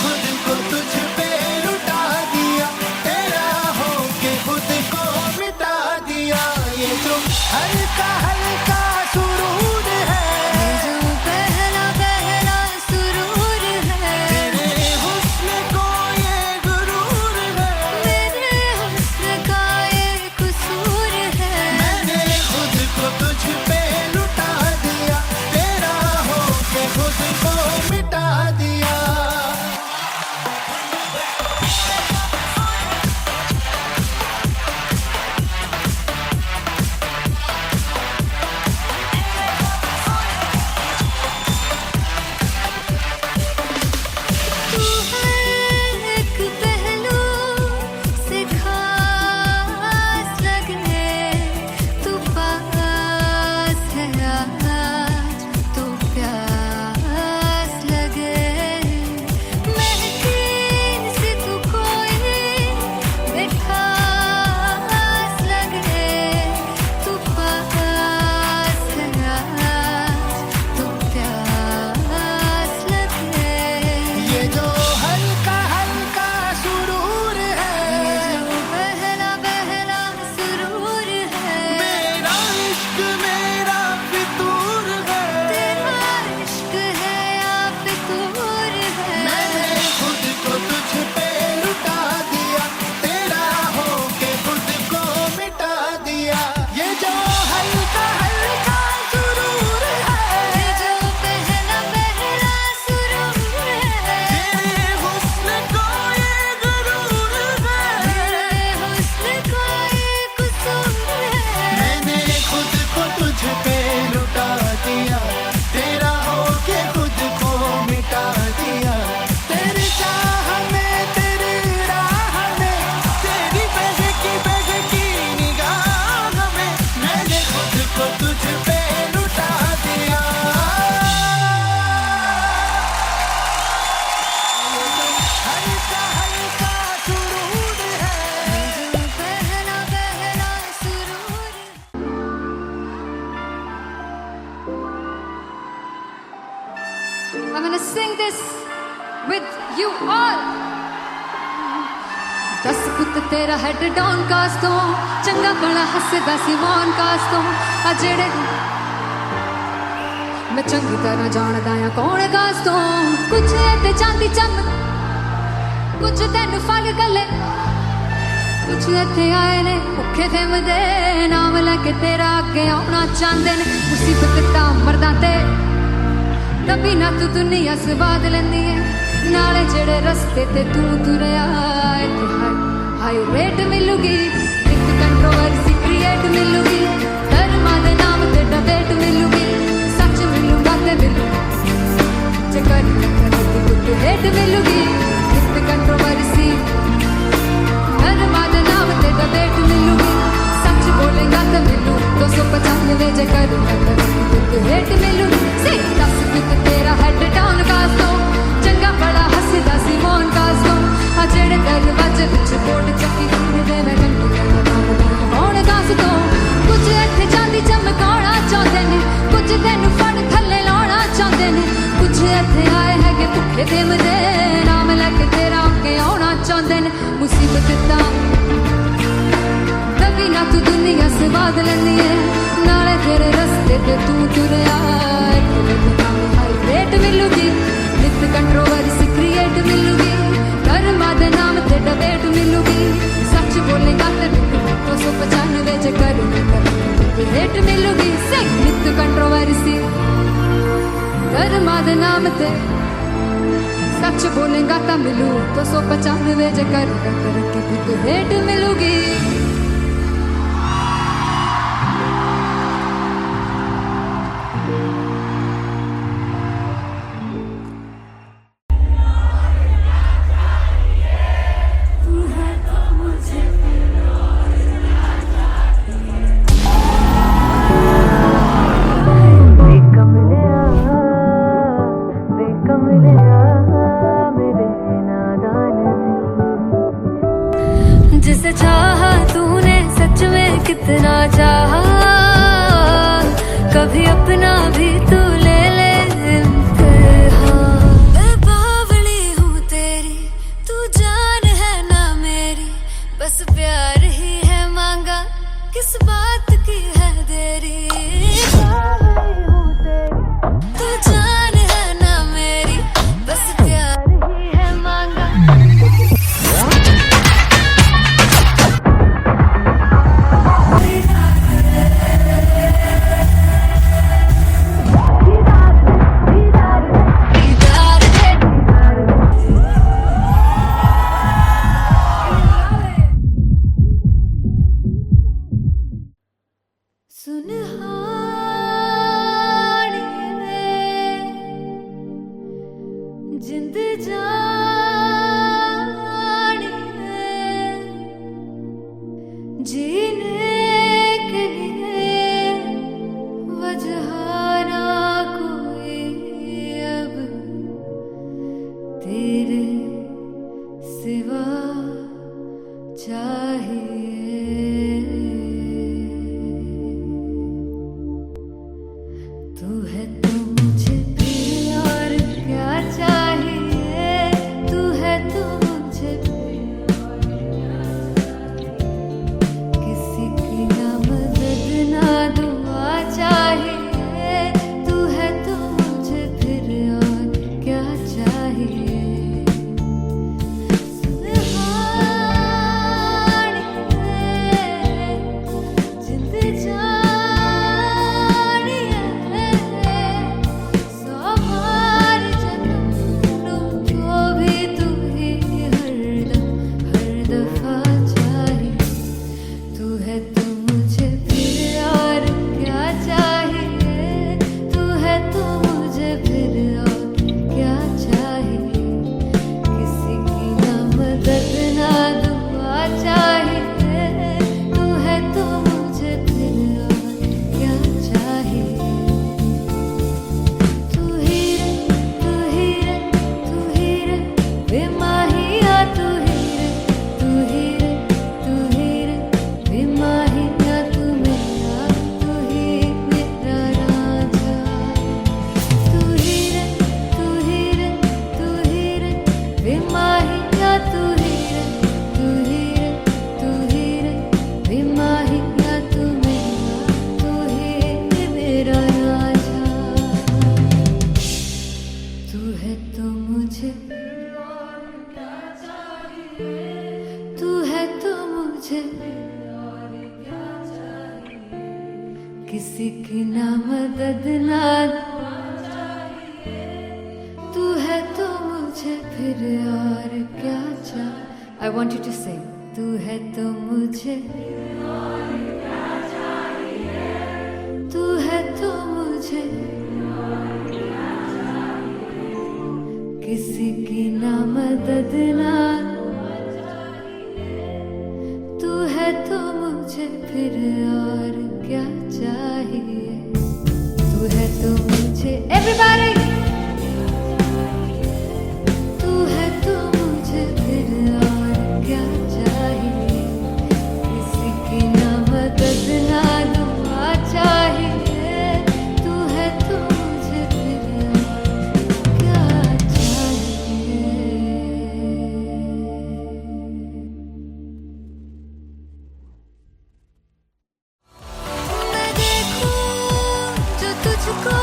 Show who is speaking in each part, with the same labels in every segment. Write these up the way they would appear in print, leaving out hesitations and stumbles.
Speaker 1: खुद को तुझ पे लुटा दिया, तेरा होके खुद को मिटा दिया। ये जो हल्का हल्का सुरूर है,
Speaker 2: जो पहला पहला सुरूर है,
Speaker 1: तेरे हुस्न को ये गुरूर है,
Speaker 2: मेरे हुस्न का ये कसूर है।
Speaker 1: मैंने खुद को तुझ पे लुटा दिया, तेरा होके खुद को मिटा दिया।
Speaker 2: तू हर एक पहलू से खास लगे, तू पास है आज तो प्यास लगे। महकी से तू कोई बेखास लगे, तू पास है आज तो प्यास लगे।
Speaker 1: ये जो हल्का हल्का सुरूर है,
Speaker 2: जो पहला पहला सुरूर है,
Speaker 1: मेरा इश्क मेरा फितूर है,
Speaker 2: तेरा इश्क है या फितूर है।
Speaker 1: मैंने खुद को तुझ पे लुटा दिया, तेरा होके खुद को मिटा दिया। ये जो हल्का हल्का सुरूर है,
Speaker 2: जो पहला पहला सुरूर है,
Speaker 1: तेरे हुस्न को ये गुरूर है,
Speaker 2: मेरे हुस्न का ये कसूर है।
Speaker 1: मैंने खुद को तुझ पे लुटा दिया, तेरा होके खुद को मिटा दिया। तेरी चाह में तेरी राह में, तेरी बहकी निगाह में, मैंने खुद को तुझ पे लुटा दिया। हल्का हल्का सुरूर है,
Speaker 2: जो पहला पहला सुरूर है। I'm gonna sing this with you all. दस पुत तेरा हेड डाउन कास्ट तो चंगा बड़ा हसदा सी मॉन कास्ट तो आ जेड़े मैं चंगी तरह जानदा आ कौन कास्ट तो कुछ ते चांदी चम कुछ तेन फल गले कुछ इत्थे आए ने भुखे फिमदे नाम लैके तेरा अगे आउणा चाहंदे ने मुसीबत दा मरदा ते तभी ना तू दुनिया स्वाद लैंदी है नाले जेड़े रस्ते ते तू तुरया इत्थे हाई रेट मिलूगी एक कंट्रोवर्सी क्रिएट मिलूगी धर्मा दे नाम ते डिबेट मिलूगी सच मिलूगा ते मिलू जे करी तो हेट मिलूगी एक कंट्रोवर्सी धर्मा दे नाम ते डिबेट मिलूगी सच बोलेगा तो मिलू 295 जे करूंगा तो हेट मिलूगी से 10 फिट तेरा हेड डाउन कास्ट तो चंगा बड़ा हसदा सी मौन कास्ट तो आ जेड़े दरवाजे विच बोर्ड चक्की दे मैं घंटी मौन कास्ट तो कुछ इत्थे चांदी चमकाउणा चाहंदे ने कुछ तैनू फड़ थल्ले लाउणा चाहंदे ने कुछ इत्थे आए हैगे भुखे फिमदे नाम लैके तेरा अगे आउणा चाहंदे ने मुसीबत दा तभी ना तू दुनिया स्वाद लैंदी है नाले तेरे रस्ते ते तू तुरया हाई रेट मिलूगी नित कंट्रोवर्सी क्रिएट मिलूगी धर्मा दे नाम ते डिबेट मिलूगी सच बोलेगा ते 295 जे करूंगा हेट मिलूगी से नित कंट्रोवर्सी धर्मा दे नाम ते सच बोलेगा ता मिलू 295 जे करूंगा तरक्की तो हेट मिलूगी। जिसे चाहा तूने सच में कितना चाहा कभी अपना भी तू ले ले इम्तिहान। मैं बावली हूँ जिंद जानी है जीने के लिए वजह ना कोई अब तेरे सिवा चाहिए। तू है तो मुझे फिर और क्या चाहिए, तू है तो मुझे किसी की ना मदद ना दुआ चाहिए, तू है तो मुझे फिर और क्या चाहिए। सुनहानी है जिंद जानी है सौ बार जन्म लूं तो भी तू ही हरदम हर दफा चाहिए। तू है तो मुझे फिर और क्या चाहिए, तू है तो मुझे फिर और क्या चाहिए। किसी की ना मदद ना दुआ चाहिए, तू है तो मुझे फिर और क्या चाहिए। तू ही रे तू ही रे तू ही रे बेमाहिया, तू ही रे तू ही रे तू ही रे बेमाहिया, तू मेरा राजा। तू ही रे तू ही रे तू ही रे बेमाहिया, तू ही रे तू ही रे तू ही रे बेमाहिया, तू ही मेरा राजा। तू है तो मुझे तू है तो मुझे किसी की ना मदद ना तू है तो मुझे फिर और क्या चाहिए। I want you to sing. तू है तो मुझे तू है तो मुझे किसी की ना मदद ना तू है तो मुझे फिर और क्या चाहिए। तू है तो मुझे everybody तू है तो मुझे फिर और क्या चाहिए। किसी की ना मदद ना दुआ चाहिए, तू है तो मुझे फिर और क्या चाहिए। मैं देखूं जो तुझको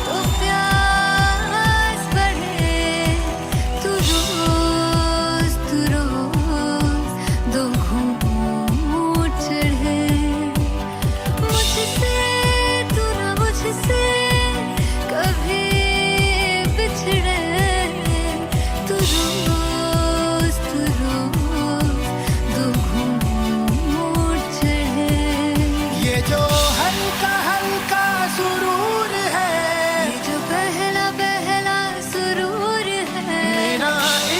Speaker 2: तो प्यास बढ़े, तू रोज दो घूंट चढ़े। मुझसे तू ना मुझसे कभी बिछड़े, तू रोज दो घूंट चढ़े।
Speaker 1: ये जो हल्का हल्का सुरूर है,
Speaker 2: ये जो पहला पहला सुरूर है,
Speaker 1: मेरा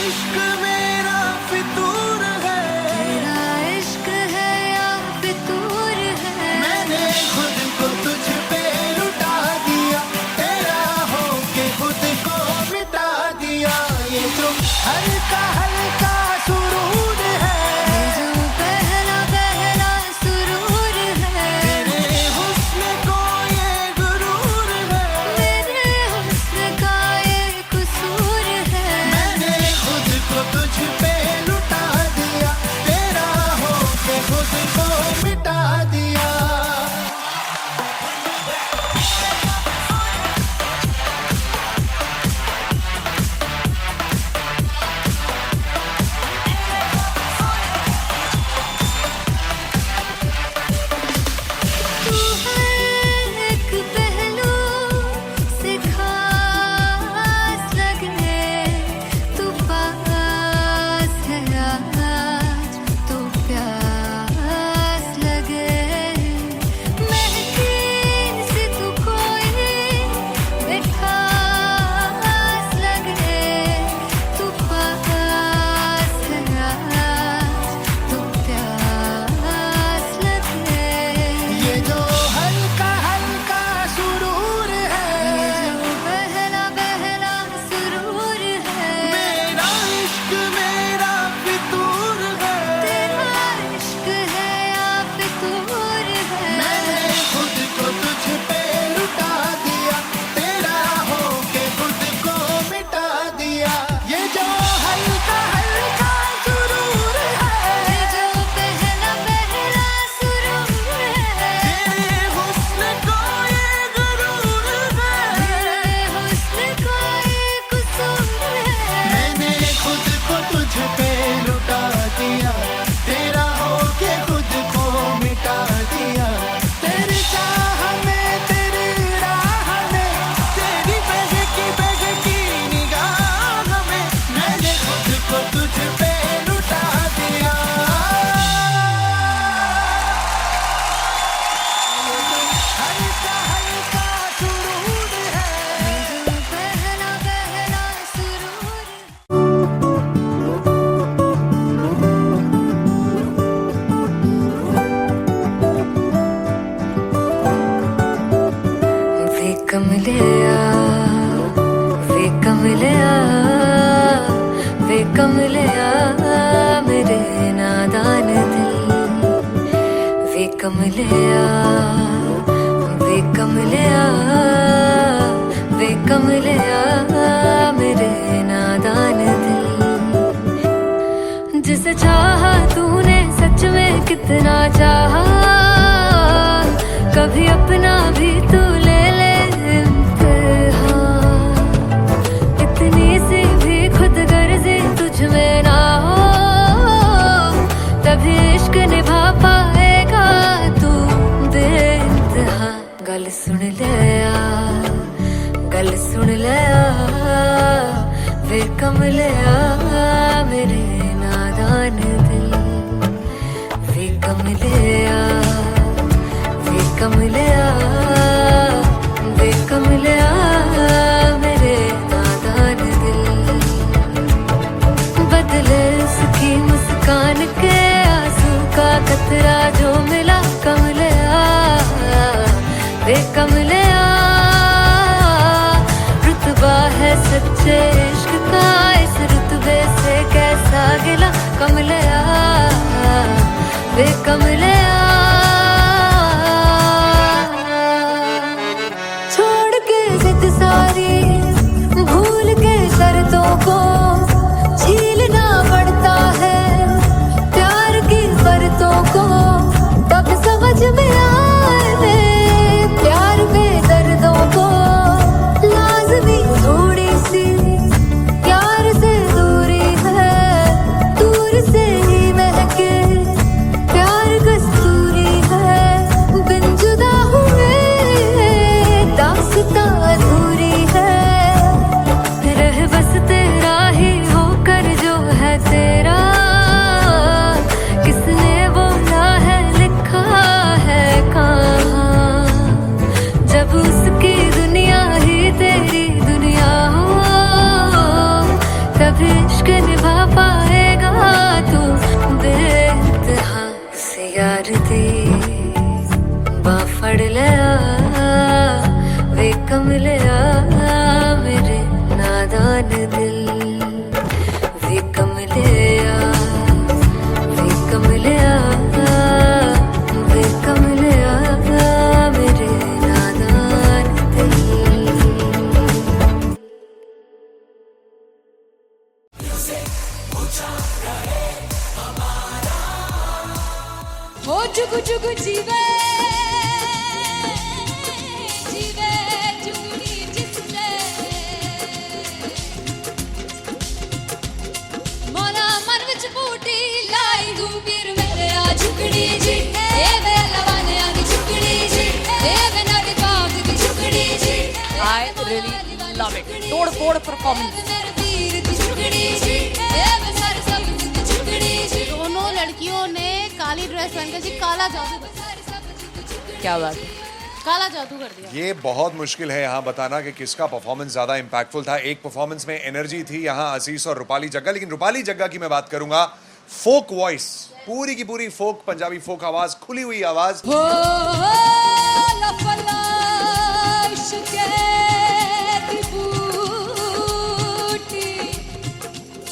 Speaker 1: इश्क मेरा फितूर है।
Speaker 2: तेरा इश्क है या फितूर है।
Speaker 1: मैंने खुद को तुझ पे लुटा दिया, तेरा होके खुद को मिटा दिया। ये जो हल्का हल्का सुरूर है,
Speaker 2: ये जो पहला पहला सुरूर है,
Speaker 1: तेरे हुस्न को ये गुरूर है।
Speaker 2: मेरे हुस्न का ये कसूर है।
Speaker 1: मैंने खुद को तुझ पे लुटा दिया, तेरा होके खुद को मिटा दिया।
Speaker 2: कमलिया मेरे नादान दिल, वे कमलिया, वे कमलिया, वे कमलिया मेरे नादान दिल। जिसे चाहा तूने सच में कितना चाहा, कभी अपना भी तू ले ले इम्तिहान। इतनी सी भी खुद गर्जी तुझ में ना हो, तभी इश्क निभा पाएगा तू बेइंतहा। गल सुन लिया, गल सुन लिया, वे कमलिया मेरे नादान दिल, वे कमलिया, वे कमलिया, वे कमलिया मेरे नादान दिल। बदले उसकी मुस्कान के आंसू का कतरा जो मिला कमलिया, वे कमलिया। रुतबा है सच्चे इश्क का, इस रुतबे से कैसा गिला कमलिया, वे कमलिया। छोड़ के जिद सारी, भूल के शर्तों को, झीलना पड़ता है प्यार की शर्तों को। तब समझ में आए प्यार में दर्दों को, लाज़मी थोड़ी सी प्यार से दूरी है, दूर से ही महके प्यार कस्तूरी है। बिन जुदा हुए दास्तां अधूरी है, रह बस तेरा ही होकर जो है तेरा। किसने बोला है लिखा है कहाँ, जब उसकी दुनिया ही तेरी दुनिया हो, तभी इश्क निभा पाएगा तू बेइंतहा। से यार दी बां फड़ लिया, वे कमलिया मेरे नादान दिल, वे कमलिया, वे कमलिया, वे कमलिया मेरे नादान दिल।
Speaker 3: हो जुगु जुगु जीवे, जीवे जुगनी जिसने, मोला मन विच बूटी लाई गुबीर मेरे आ झुकड़ी जी, ए वे लवाने आ दी झुकड़ी जी, ए वे नवी बाग दी झुकड़ी जी।
Speaker 4: I really love it. तोड़ फोड़ परफॉर्मेंस।
Speaker 3: मेरे तीर दी झुकड़ी जी, ए वे सर सब दी झुकड़ी जी।
Speaker 5: दोनों लड़कियों ने काली ड्रेस पहनकर जी काला जादू कर दिया।
Speaker 4: क्या बात है।
Speaker 5: काला जादू कर दिया।
Speaker 6: ये बहुत मुश्किल है यहाँ बताना कि किसका परफॉर्मेंस ज्यादा इंपैक्टफुल था। एक परफॉर्मेंस में एनर्जी थी यहाँ असीस और रूपाली जग्गा, लेकिन रूपाली जग्गा की मैं बात करूंगा फोक वॉइस, पूरी की पूरी फोक, पंजाबी फोक आवाज, खुली हुई आवाज।
Speaker 3: हो लफला इश्क़े दी बूटी।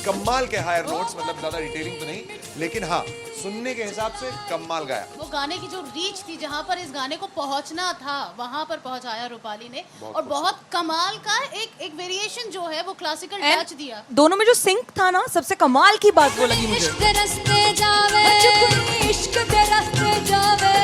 Speaker 6: कमाल के हायर नोट्स, मतलब ज्यादा डिटेलिंग तो नहीं, लेकिन हाँ सुनने के हिसाब से कमाल गाया।
Speaker 5: वो गाने की जो रीच थी, जहाँ पर इस गाने को पहुंचना था वहां पर पहुंचाया रूपाली ने, और बहुत कमाल का एक वेरिएशन जो है वो क्लासिकल टच दिया।
Speaker 4: दोनों में जो सिंक था ना, सबसे कमाल की बात वो लगी मुझे।
Speaker 3: इश्क दे रस्ते जावे, इश्क दे रस्ते जावे,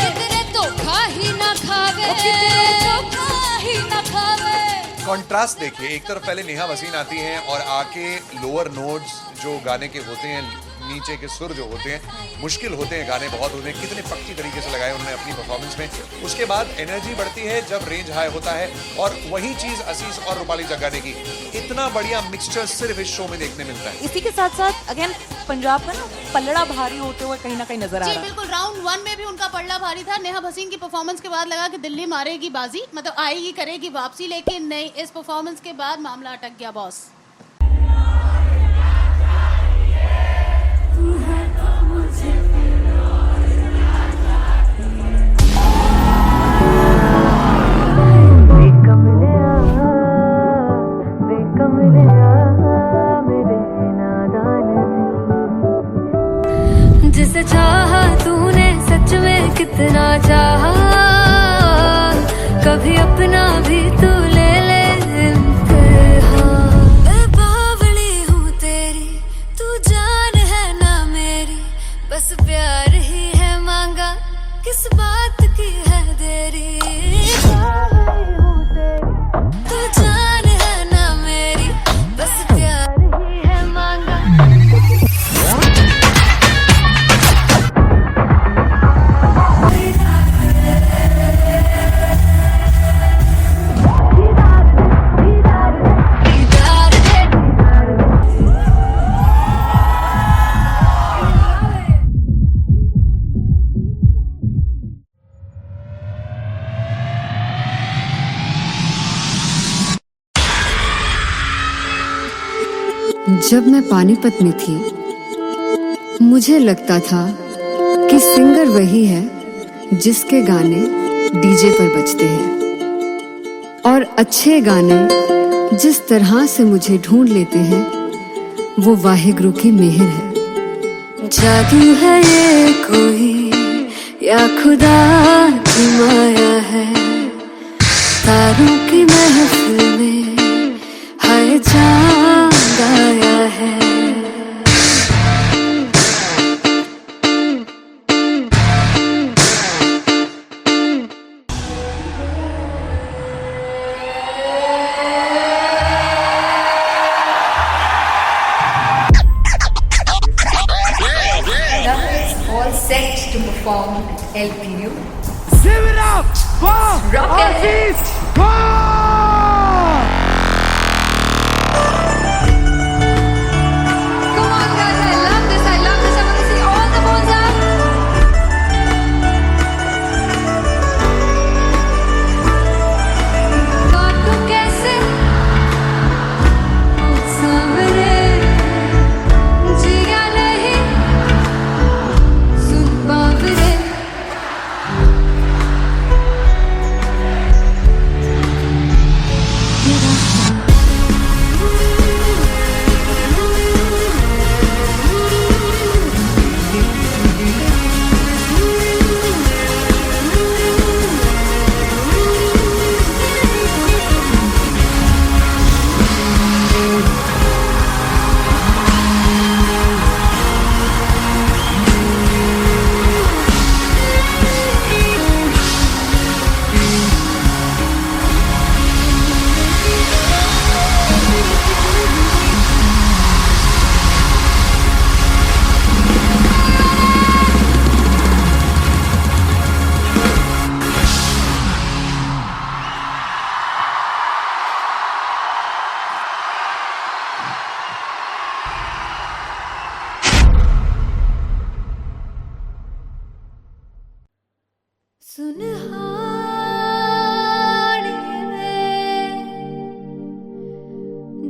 Speaker 3: कितने धोखा ही ना खावे, कितने धोखा ही ना खावे।
Speaker 6: कॉन्ट्रास्ट देखिए, एक तरफ पहले नेहा वसीन आती हैं और आके लोअर नोट्स जो गाने के होते हैं, नीचे के सुर जो होते हैं, मुश्किल होते हैं, गाने बहुत होते हैं, कितने पक्की तरीके से लगाए उन्होंने अपनी परफॉर्मेंस में। उसके बाद एनर्जी बढ़ती है जब रेंज हाई होता है, और वही चीज असीस और रूपाली जग्गा ने की। इतना बढ़िया मिक्सचर सिर्फ इस शो में देखने मिलता है।
Speaker 4: इसी के साथ साथ अगेन पंजाब का ना पल्लड़ा भारी होते हुए कहीं ना कहीं नजर आ
Speaker 5: जी
Speaker 4: रहा है।
Speaker 5: बिल्कुल, राउंड 1 में भी उनका पल्ला भारी था। नेहा भसीन की परफॉर्मेंस के बाद लगा कि दिल्ली मारेगी बाजी, मतलब आएगी, करेगी वापसी, लेकिन नहीं, इस परफॉर्मेंस के बाद मामला अटक गया बॉस।
Speaker 2: वे कमलिया मेरे नादा चाहा तूने सच में कितना चाहा, कभी अपना भी तू ले ले इम्तिहान। मैं बावली हूँ तेरी, तू जान है ना मेरी, बस प्यार ही है मांगा, किस बात की है देरी। बावली हूँ तेरी, तू जान है ना मेरी, बस प्यार ही है मांगा। जब मैं पानीपत में थी, मुझे लगता था कि सिंगर वही है जिसके गाने डीजे पर बजते हैं, और अच्छे गाने जिस तरह से मुझे ढूंढ लेते हैं वो वाहिगुरु की मेहर है। जादू है ये कोई या खुदा की माया है, तारों की महफिल में हाय चांद आया है।
Speaker 7: All set to perform at LPU.
Speaker 1: Give it up for Aziz Khan!
Speaker 2: Come on guys, I love this, I love this. I want to see all the balls up. काटूं कैसे सामने, जिया नहीं सुन बावरे।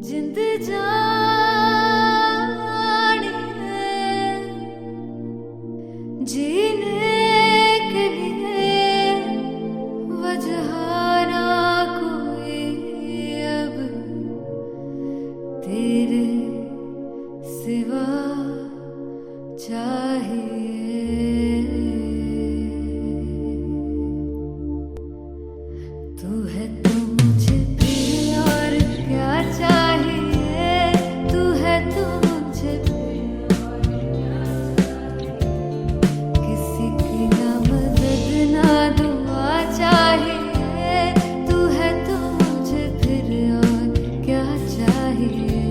Speaker 2: जिंद जानी है जीने के लिए वजह ना कोई अब तेरे सिवा चाहिए। तू है तो मुझे प्रिय और क्या चाहिए, तू है तो मुझे प्रिय और क्या चाहिए। किसी की ना मदद ना दुआ चाहिए, तू है तो मुझे फिर और क्या चाहिए।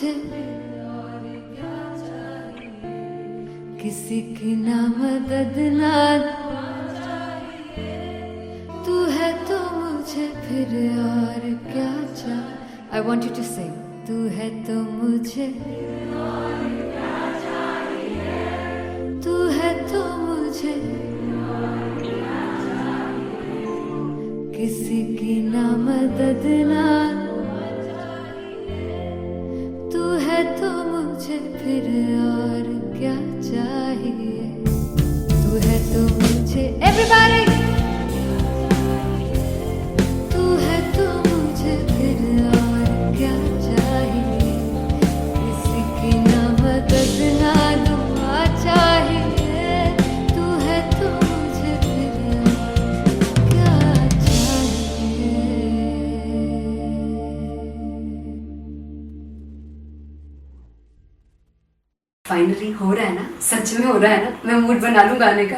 Speaker 2: मुझे किसी की ना मदद ना तू है तो मुझे फिर और क्या चाहिए. I want you to sing. तू है तो मुझे तू है तो मुझे किसी की ना मदद ना तू है तो मुझे फिर और क्या चाहिए. तू है तो मुझे everybody तू है तो मुझे फिर और क्या चाहिए. किसी की ना मदद ना दुआ चाहिए. तू है तो मुझे फिर और क्या चाहिए.
Speaker 8: फाइनली हो रहा है ना, सच में हो रहा है ना. मैं मूड बना लूं गाने का.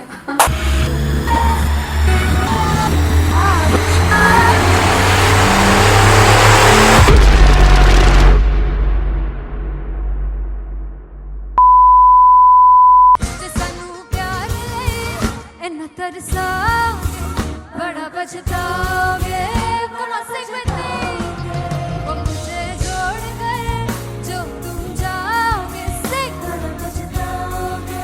Speaker 2: जे सानू प्यार ले इन्ना तरसा बड़ा पछताओगे. कौन से बदले वो मुझे छोड़ कर जो तुम जाओगे से बड़ा पछताओगे.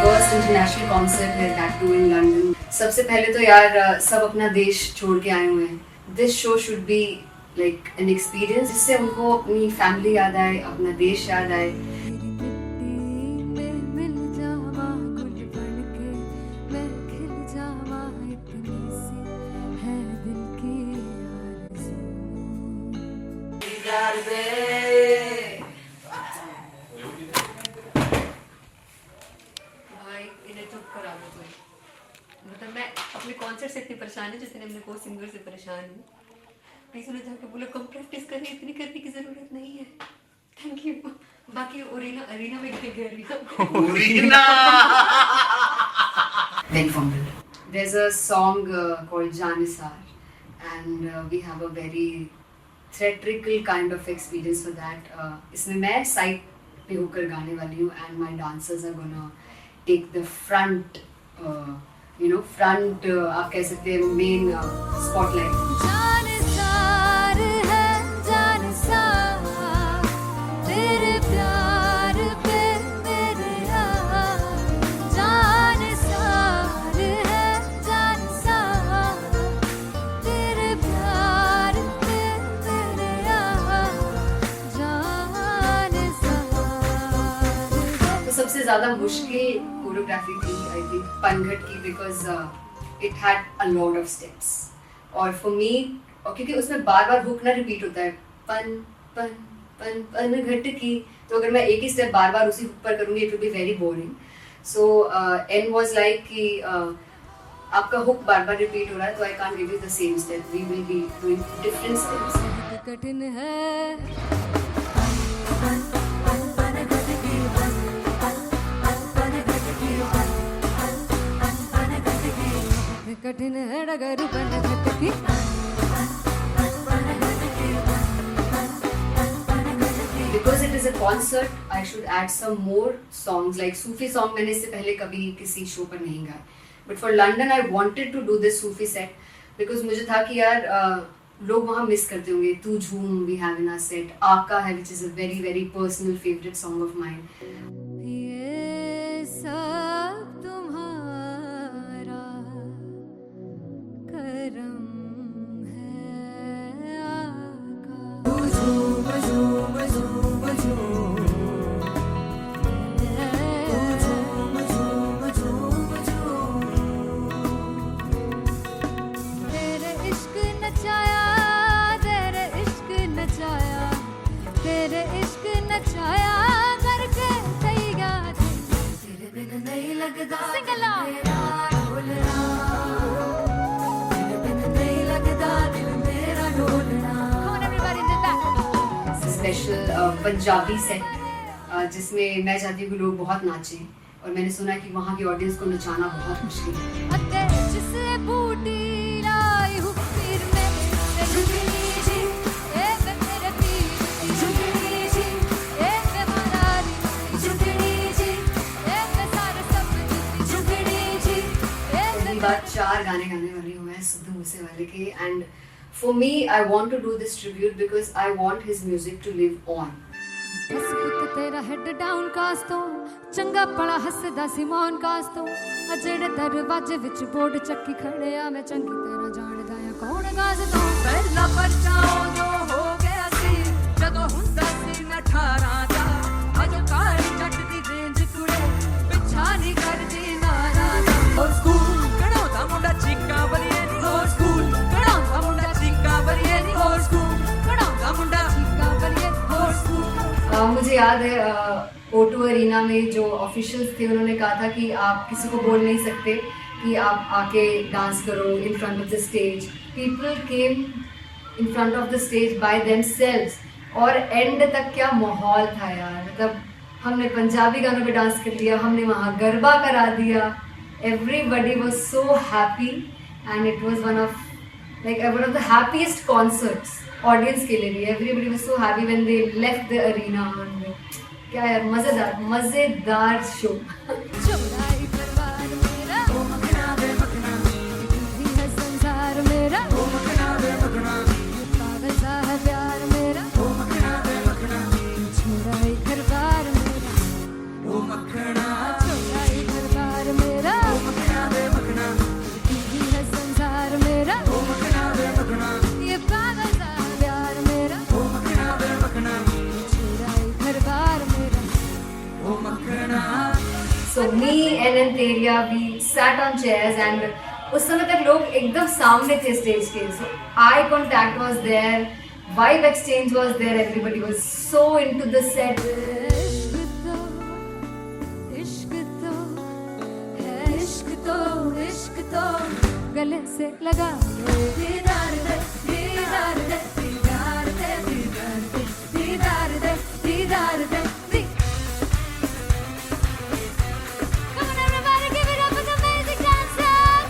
Speaker 8: फर्स्ट इंटरनेशनल कॉन्सर्ट है, दैट टू इन लंदन. सबसे पहले तो यार सब अपना देश छोड़ के आए हुए हैं. This show should be like an experience जिससे उनको अपनी फैमिली याद आए, अपना देश याद आए.
Speaker 2: मिल जावा गुल बन के मैं खिल जावा इतनी सी है दिल की आरज़ू.
Speaker 8: भाई इन्हें चुप करा दो कोई. मतलब मैं अपने कॉन्सर्ट से इतनी परेशान हूँ जितने अपने को सिंगर से परेशान हूँ. प्लीज उन्हें जाके बोलो कम प्रैक्टिस करनी, इतनी करने की जरूरत नहीं है. Thank you. बाकी अरीना में गए arena Very vulnerable. There's a song called Janisar, and we have a very theatrical kind of experience for that. इसमें मैं साइड पे होकर गाने वाली हूँ, and my dancers are gonna take the front, front आप कह सकते हैं main spotlight.
Speaker 2: जानसार है जानसार तेरे प्यार पे मेरे यार. जानसार है जानसार तेरे प्यार पे मेरे यार. जानसार
Speaker 8: तो सबसे ज़्यादा मुश्किल कोरियोग्राफी थी आई थिंक पनघट की, because it had a lot of steps. और फॉर मी, और क्योंकि उसमें बार बार हुक ना रिपीट होता है, पन पन पन पन घट की, तो अगर मैं एक ही स्टेप बार बार उसी हुक पर करूँगी it will be very boring. So an was like कि आपका हुक बार बार रिपीट हो रहा है तो I can't give you the same step, we will be doing different steps.
Speaker 2: कठिन है कठिन है डगर बन घटकी.
Speaker 8: Because it is a concert, I should add some more songs like Sufi song. मैंने इससे पहले कभी किसी शो पर नहीं गाया. But for London, I wanted to do this Sufi set because मुझे था कि यार लोग वहाँ मिस करते होंगे. तू झूम we have in our set. आका है which is a very very personal favorite song of mine.
Speaker 2: ये सब तुम्हारा करम है आका. तेरे इश्क नचाया तेरे इश्क नचाया तेरे इश्क नचाया करके तैयार. तेरे बिन नहीं लगता सिंगला ढोलना. तेरे बिन नहीं लगता दिल मेरा ढोलना. Come on everybody did that.
Speaker 8: Special Punjabi set जिसमें मैं चाहती हूँ कि लोग बहुत नाचें, और मैंने सुना कि वहाँ की ऑडियंस को नचाना बहुत मुश्किल है.
Speaker 2: अते जिससे बूटी लाई हूँ फिर मैं झुकनी जी.
Speaker 8: रही हूँ मैं सिद्धू मूसेवाले के, and for me I want to do this tribute because I want his music to live on.
Speaker 2: बस पुੱਤ तेरा हेड डाउन कास तो चंगा पड़ा हसदा सी मौन कास तो आ जेड़े दरवाजे विच बोर्ड चक्की खड़े आ मैं चंगी तरह जानदा आ कौन गाज तो
Speaker 9: ਪਹਿਲਾ ਬੱਚਾ ਉਦੋਂ ਹੋ ਗਿਆ ਸੀ ਜਦੋਂ ਹੁੰਦਾ ਸੀ ਮੈਂ 18 ਦਾ ਅਜੋ ਕਾਲੀ ਜੱਟ ਦੀ ਰੇਂਜ ਕੁੜੇ ਪਿੱਛਾ ਨਹੀਂ ਕਰਦੀ ਨਾਰਾ ਦਾ ਹੋ ਸਕੂਲ ਕਢਾਉਂਦਾ ਮੁੰਡਾ ਚੀਕਾਂ ਬਲੀਏ ਨੀ ਹੋ ਸਕੂਲ ਕਢਾਉਂਦਾ ਮੁੰਡਾ ਚੀਕਾਂ ਬਲੀਏ ਨੀ ਹੋ ਸਕੂਲ ਕਢਾਉਂਦਾ ਮੁੰਡਾ
Speaker 2: चीका बलिए
Speaker 9: ਹੋ ਸਕੂਲ।
Speaker 8: मुझे याद है O2 अरीना में जो ऑफिशियल्स थे उन्होंने कहा था कि आप किसी को बोल नहीं सकते कि आप आके डांस करो in front of the stage. People came in front of the stage by themselves और एंड तक क्या माहौल था यार, मतलब हमने पंजाबी गानों पे डांस कर लिया, हमने वहाँ गरबा करा दिया, everybody was so happy and it was one of the happiest concerts audience के लिए भी। Everybody was so happy when they left the arena. क्या यार, मजेदार शो।
Speaker 2: चौड़ाई परिवार मेरा ओ मखना वे मखना भी है संसार मेरा ओ मखना वे मखना पागल सा है प्यार मेरा ओ मखना वे मखना चौड़ाई परिवार मेरा
Speaker 9: ਉਹ ਮੱਖਣਾ
Speaker 2: चौड़ाई परिवार मेरा
Speaker 9: ਉਹ ਮੱਖਣਾ ਵੇ मखना
Speaker 2: भी है संसार मेरा
Speaker 9: ਉਹ ਮੱਖਣਾ ਵੇ मखना
Speaker 2: ये पागल सा है प्यार मेरा
Speaker 9: ਉਹ ਮੱਖਣਾ ਵੇ मखना
Speaker 2: चौड़ाई परिवार मेरा
Speaker 9: ਉਹ Makhna.
Speaker 8: So me and Anteria, we sat on chairs and उस समय तक लोग एकदम सामने थे स्टेज के, so eye contact was there, vibe exchange was there, everybody was so into the set.
Speaker 2: इश्क तो है इश्क तो गले से लगा ले दीदार दे दीदार दे दीदार दे दीदार दे दीदार दे दीदार दे Come on everybody, give it up for the amazing dancers.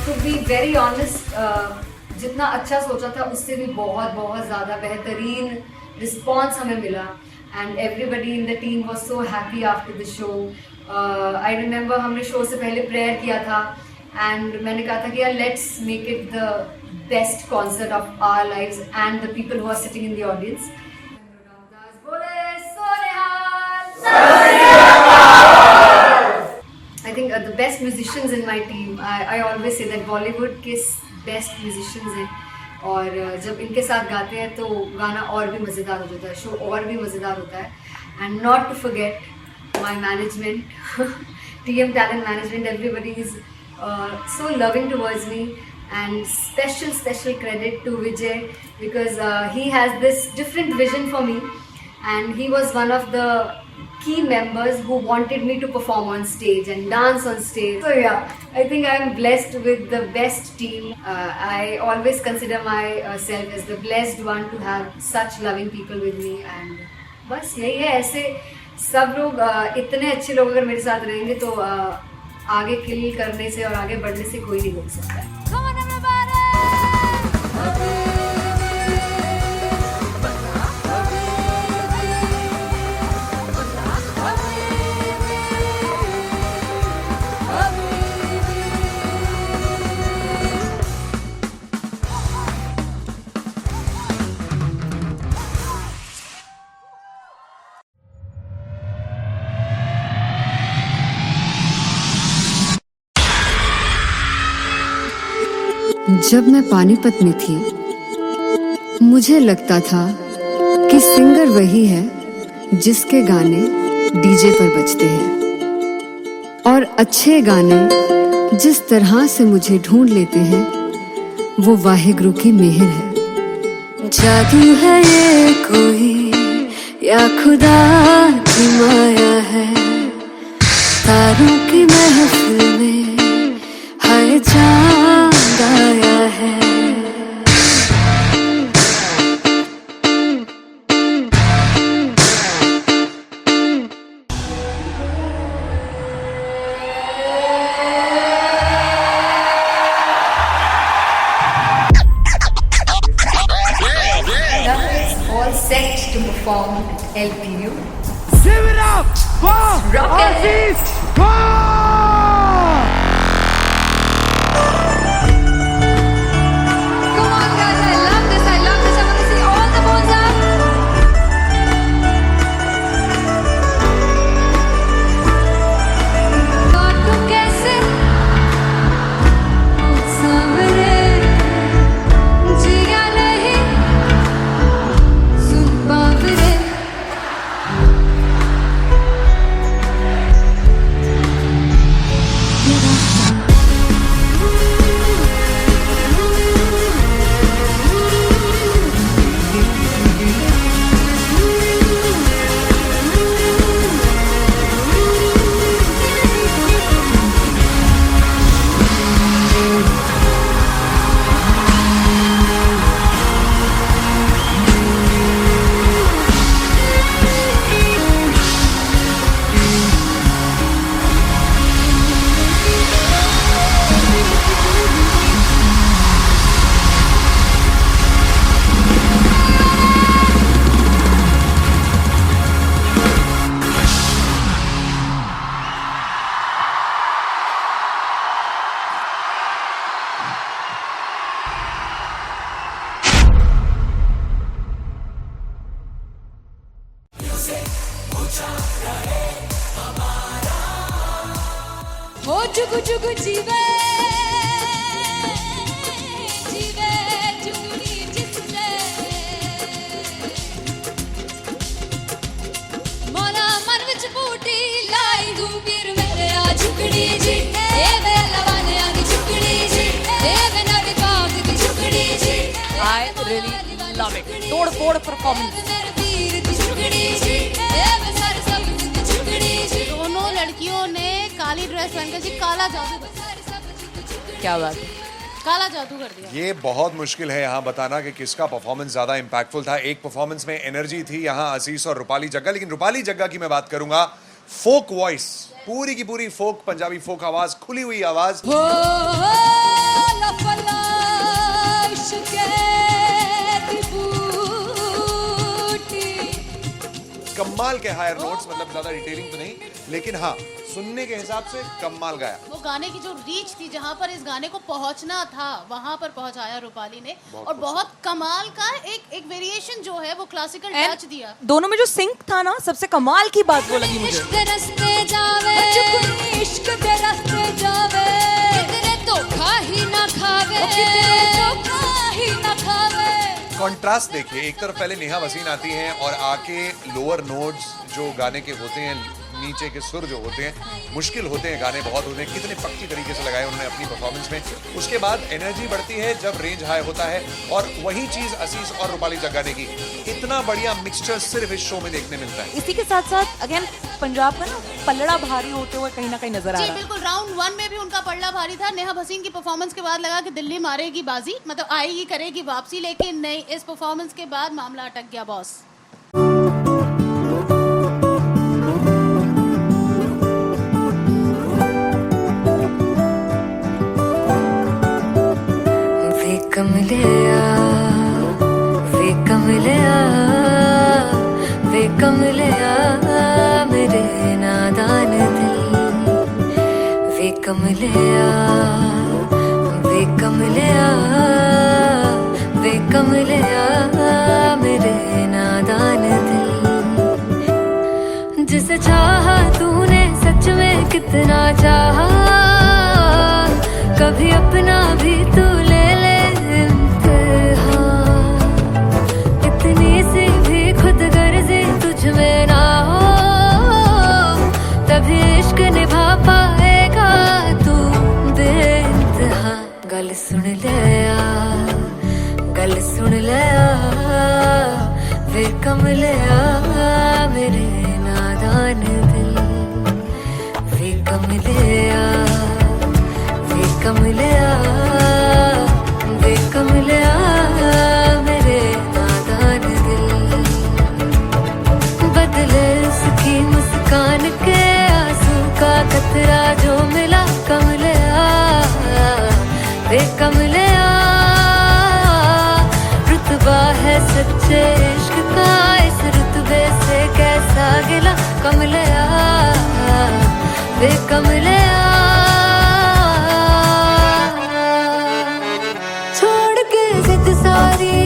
Speaker 8: To be very honest, जितना अच्छा सोचा था उससे भी बहुत ज़्यादा बेहतरीन रिस्पॉन्स हमें मिला and everybody in the team was so happy after the show. I remember हमने शो से पहले प्रेयर किया था एंड मैंने कहा था कि यार let's make it the best concert of our lives and the people who are sitting in the audience. I think the best musicians in my team, I always say that Bollywood के best musicians हैं और जब इनके साथ गाते हैं तो गाना और भी मज़ेदार हो जाता है, शो और भी मज़ेदार होता है। And not to forget my management, TM Talent Management, everybody is so loving towards me and special credit to Vijay because he has this different vision for me and he was one of the key members who wanted me to perform on stage and dance on stage. So yeah, I think I am blessed with the best team. I always consider myself as the blessed one to have such loving people with me and बस यही है। ऐसे सब लोग इतने अच्छे लोग अगर मेरे साथ रहेंगे तो आगे किल करने से और आगे बढ़ने से कोई नहीं रोक सकता है।
Speaker 2: Come on everybody.
Speaker 10: जब मैं पानीपत में थी मुझे लगता था कि सिंगर वही है जिसके गाने डीजे पर बजते हैं और अच्छे गाने जिस तरह से मुझे ढूंढ लेते हैं वो वाहिगुरु की मेहर है। जादू है ये कोई या खुदा की माया है, तारों की महफिल में हर चांद आया है।
Speaker 8: All set to perform at LPU.
Speaker 1: Give it up for
Speaker 8: Rock and
Speaker 1: artist
Speaker 3: हो जुग जुग जीवे जीवे जुगनी जिसने मौला मन विच बूटी लाई हूँ पीर मेरे आ झुकड़ी जी ए वे लवाने आगी झुकड़ी जी ए वे नड़ी बाग की झुकड़ी जी
Speaker 4: I really love it. तोड़-फोड़ performance.
Speaker 3: मेरे पीर की झुकड़ी जी ए वे सारे सब की झुकड़ी जी
Speaker 5: दोनों लड़कियों ने काली ड्रेस पहनकर जी काला जादू कर दिया।
Speaker 4: क्या बात है।
Speaker 5: काला जादू कर दिया।
Speaker 6: ये बहुत मुश्किल है यहाँ बताना कि किसका परफॉर्मेंस ज्यादा इंपैक्टफुल था। एक परफॉर्मेंस में एनर्जी थी यहाँ असीस और रूपाली जग्गा, लेकिन रूपाली जग्गा की मैं बात करूंगा फोक वॉइस, पूरी की पूरी फोक, पंजाबी फोक आवाज, खुली हुई आवाज।
Speaker 3: हो लफला इश्क़े दी बूटी
Speaker 6: कमाल के हायर नोट्स, मतलब ज्यादा डिटेलिंग तो नहीं, लेकिन हाँ सुनने के हिसाब से कमाल गाया।
Speaker 5: वो गाने की जो रीच थी, जहाँ पर इस गाने को पहुंचना था वहां पर पहुंचाया रूपाली ने, और बहुत कमाल का एक वेरिएशन जो है वो क्लासिकल टच दिया।
Speaker 4: दोनों में जो सिंक था ना, सबसे कमाल की बात वो लगी मुझे।
Speaker 3: इश्क दे रस्ते जावे इश्क दे रस्ते जावे कितने धोखा ही ना खावे धोखा ही ना खावे।
Speaker 6: कॉन्ट्रास्ट देखिए, एक तरफ पहले नेहा वसीन आती हैं और आके लोअर नोट्स जो गाने के होते हैं, नीचे के सुर जो होते हैं, मुश्किल होते हैं गाने बहुत होते हैं, कितने पक्की तरीके से लगाए उन्होंने अपनी परफॉर्मेंस में। उसके बाद एनर्जी बढ़ती है जब रेंज हाई होता है, और वही चीज असीस और रूपाली जग्गा ने की। इतना बढ़िया मिक्सचर सिर्फ इस शो में देखने मिलता है।
Speaker 4: इसी के साथ साथ अगेन पंजाब का ना पलड़ा भारी होते हुए कहीं ना कहीं नजर आ
Speaker 5: जी
Speaker 4: रहा है।
Speaker 5: बिल्कुल, राउंड 1 में भी उनका पलड़ा भारी था। नेहा भसीन की परफॉर्मेंस के बाद लगा कि दिल्ली मारेगी बाजी, मतलब आएगी करेगी वापसी, लेकिन नहीं, इस परफॉर्मेंस के बाद मामला अटक गया बॉस।
Speaker 9: वे कमलिया मेरे नादान दिल, वे कमलिया वे कमलिया वे कमलिया मेरे नादान दिल। जिसे चाहा तूने सच में कितना चाहा, कभी अपना भी तू ले ले इम्तिहान। इतनी सी भी खुद गर्जी तुझ में ना हो, तभी इश्क निभा पाएगा तू बेइंतहा। गल सुन लिया गल सुन लिया वे कमलिया मेरे नादान दिल, वे कमलिया वे कमलिया वे कमलिया मेरे नादान दिल। बदले उसकी मुस्कान के आंसू का कतरा जो मिला कमलिया वे कमलिया। रुतबा है सच्चे इश्क का, इस रुतबे से कैसा गिला कमलिया वे कमलिया। छोड़ के जिद सारी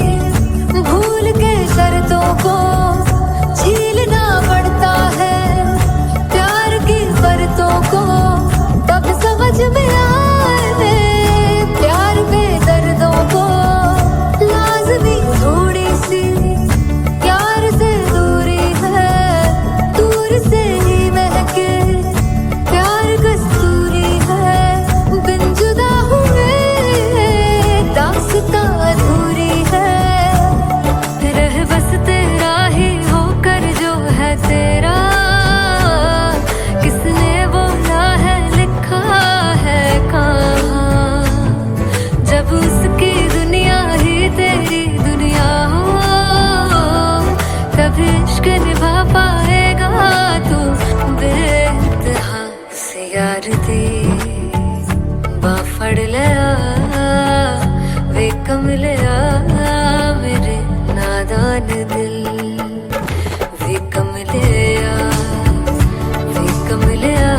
Speaker 9: भूल के शर्तों को, झीलना पड़ता है प्यार की शर्तों को, तब समझ में आए प्यार में दर्दों को। लाज़मी थोड़ी सी प्यार से दूरी है, दूर से ही महके प्यार कस्तूरी है। बिन जुदा हुए दास्तां अधूरी है, रह बस तेरा ही होकर जो है तेरा। किसने बोला है लिखा है कहाँ, जब उसकी दुनिया ही तेरी दुनिया हो, तभी इश्क निभा पाएगा तू बेइंतहा। से यार दी बाफड़ लिया वे कमलिया मेरे नादान दिल, वे कमलिया वे कमलिया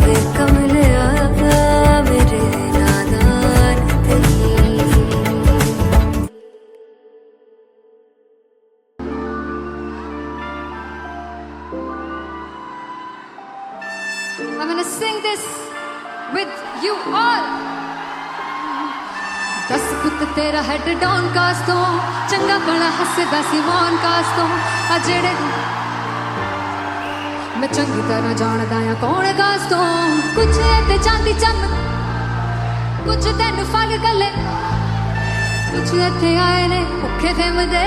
Speaker 9: वे कमलिया मेरे नादान दिल।
Speaker 2: I'm gonna sing this with you all. दस पुत तेरा हेड डाउन कास तो चंगा भला हसदा सी मौन कास तो आ जेड़े मैं चंगी तरह जानदा आ कौन कास तो कुछ ते चांदी चम कुछ तेन फल गले कुछ इत्थे आए ने भुखे फिरदे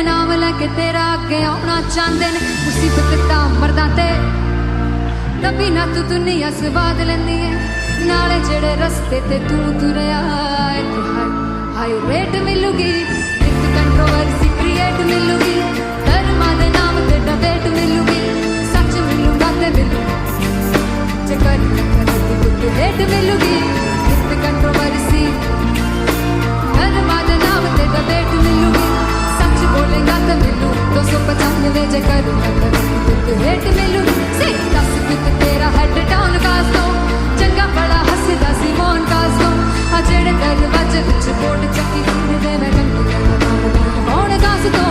Speaker 2: नाम लैके तेरा अगे आउणा चाहंदे ने मुसीबत तां मरदा ते तभी ना तू दुनिया स्वाद लैंदी है नाले जेड़े रस्ते ते तू तुरया इत्थे हाई रेट मिलूगी एक कंट्रोवर्सी क्रिएट मिलूगी धर्मा दे नाम ते डिबेट मिलूगी सच मिलूगा ते मिलू चकर कुछ रेट मिलूगी एक कंट्रोवर्सी धर्मा दे नाम ते डिबेट मिलूगी सच बोलेगा तो मिलू 295 चकर कुछ रेट मिलूगी से 10 कुछ तेरा हेड डाउन कास तो चंगा बड़ा हसदा सी मौन कास तो आ जेड़े दरवाजे विच बोर्ड चक्की फिरदे मैं कौन कास तो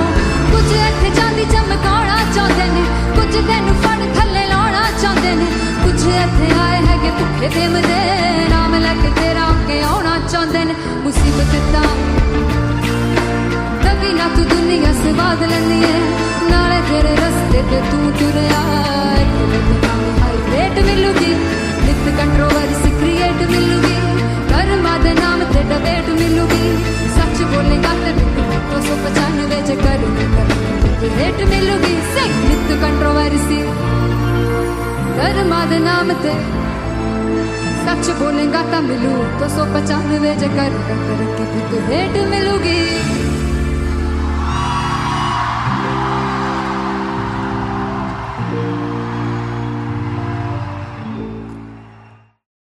Speaker 2: कुछ इत्थे चांदी चमकाउणा चाहंदे ने कुछ तैनू फड़ थल्ले लाउणा चाहंदे ने कुछ इत्थे आए हैगे भुखे फिरदे नाम लैके तेरा अगे आउणा चाहंदे ने मुसीबत तां तभी ना तू दुनिया स्वाद लैंदी है नाले तेरे रस्ते ते तू तुरया हाई रेट मिलूगी नित कंट्रोवर्सी क्रिएट मिलूगी कर्मा दे नाम ते डिबेट मिलूगी सच बोलेगा ते मिलू 295 चकर रेट मिलूगी से नित कंट्रोवर्सी कर्मा दे नाम ते सच बोलेगा ता मिलू 295 चकर रेट मिलूगी